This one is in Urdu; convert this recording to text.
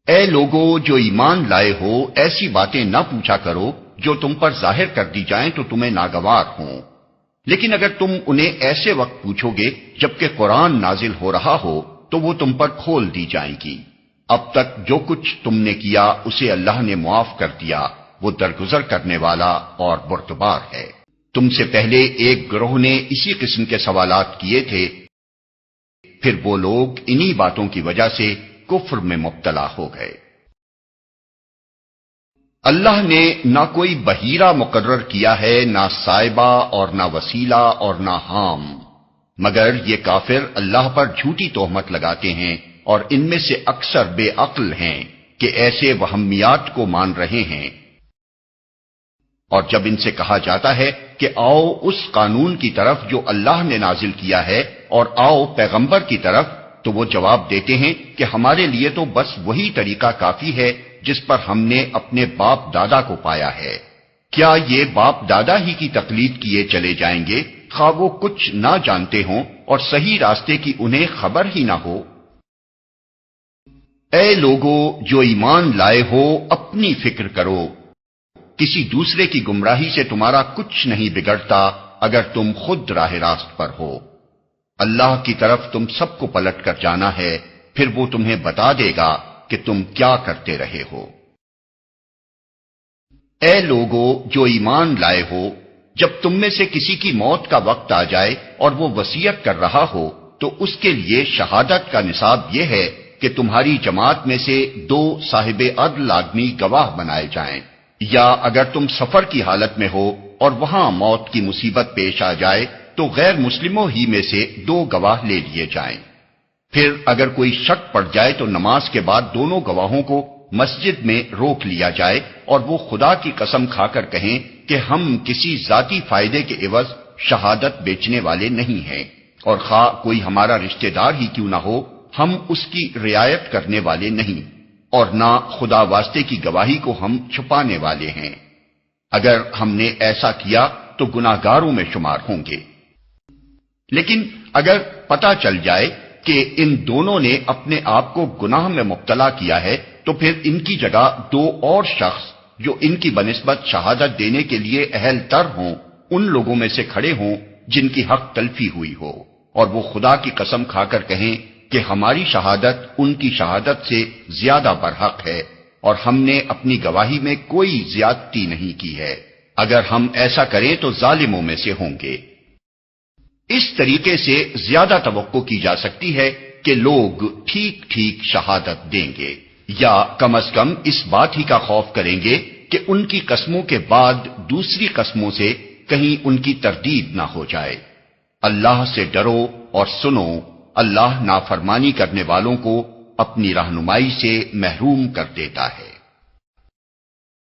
اے لوگو جو ایمان لائے ہو، ایسی باتیں نہ پوچھا کرو جو تم پر ظاہر کر دی جائیں تو تمہیں ناگوار ہوں، لیکن اگر تم انہیں ایسے وقت پوچھو گے جبکہ قرآن نازل ہو رہا ہو تو وہ تم پر کھول دی جائیں گی۔ اب تک جو کچھ تم نے کیا اسے اللہ نے معاف کر دیا، وہ درگزر کرنے والا اور بردبار ہے۔ تم سے پہلے ایک گروہ نے اسی قسم کے سوالات کیے تھے، پھر وہ لوگ انہی باتوں کی وجہ سے کفر میں مبتلا ہو گئے۔ اللہ نے نہ کوئی بحیرہ مقرر کیا ہے، نہ سائبہ اور نہ وسیلہ اور نہ حام، مگر یہ کافر اللہ پر جھوٹی تہمت لگاتے ہیں اور ان میں سے اکثر بے عقل ہیں کہ ایسے وہمیات کو مان رہے ہیں۔ اور جب ان سے کہا جاتا ہے کہ آؤ اس قانون کی طرف جو اللہ نے نازل کیا ہے اور آؤ پیغمبر کی طرف، تو وہ جواب دیتے ہیں کہ ہمارے لیے تو بس وہی طریقہ کافی ہے جس پر ہم نے اپنے باپ دادا کو پایا ہے۔ کیا یہ باپ دادا ہی کی تقلید کیے چلے جائیں گے، خواہ وہ کچھ نہ جانتے ہوں اور صحیح راستے کی انہیں خبر ہی نہ ہو؟ اے لوگو جو ایمان لائے ہو، اپنی فکر کرو، کسی دوسرے کی گمراہی سے تمہارا کچھ نہیں بگڑتا اگر تم خود راہ راست پر ہو۔ اللہ کی طرف تم سب کو پلٹ کر جانا ہے، پھر وہ تمہیں بتا دے گا کہ تم کیا کرتے رہے ہو۔ اے لوگو جو ایمان لائے ہو، جب تم میں سے کسی کی موت کا وقت آ جائے اور وہ وصیت کر رہا ہو تو اس کے لیے شہادت کا نصاب یہ ہے کہ تمہاری جماعت میں سے 2 صاحب عدل آدمی گواہ بنائے جائیں، یا اگر تم سفر کی حالت میں ہو اور وہاں موت کی مصیبت پیش آ جائے تو غیر مسلموں ہی میں سے 2 گواہ لے لیے جائیں۔ پھر اگر کوئی شک پڑ جائے تو نماز کے بعد دونوں گواہوں کو مسجد میں روک لیا جائے اور وہ خدا کی قسم کھا کر کہیں کہ ہم کسی ذاتی فائدے کے عوض شہادت بیچنے والے نہیں ہیں، اور خواہ کوئی ہمارا رشتہ دار ہی کیوں نہ ہو، ہم اس کی رعایت کرنے والے نہیں، اور نہ خدا واسطے کی گواہی کو ہم چھپانے والے ہیں۔ اگر ہم نے ایسا کیا تو گناہگاروں میں شمار ہوں گے۔ لیکن اگر پتہ چل جائے کہ ان دونوں نے اپنے آپ کو گناہ میں مبتلا کیا ہے تو پھر ان کی جگہ 2 اور شخص جو ان کی بنسبت شہادت دینے کے لیے اہل تر ہوں ان لوگوں میں سے کھڑے ہوں جن کی حق تلفی ہوئی ہو، اور وہ خدا کی قسم کھا کر کہیں کہ ہماری شہادت ان کی شہادت سے زیادہ برحق ہے اور ہم نے اپنی گواہی میں کوئی زیادتی نہیں کی ہے۔ اگر ہم ایسا کریں تو ظالموں میں سے ہوں گے۔ اس طریقے سے زیادہ توقع کی جا سکتی ہے کہ لوگ ٹھیک ٹھیک شہادت دیں گے، یا کم از کم اس بات ہی کا خوف کریں گے کہ ان کی قسموں کے بعد دوسری قسموں سے کہیں ان کی تردید نہ ہو جائے۔ اللہ سے ڈرو اور سنو، اللہ نافرمانی کرنے والوں کو اپنی رہنمائی سے محروم کر دیتا ہے۔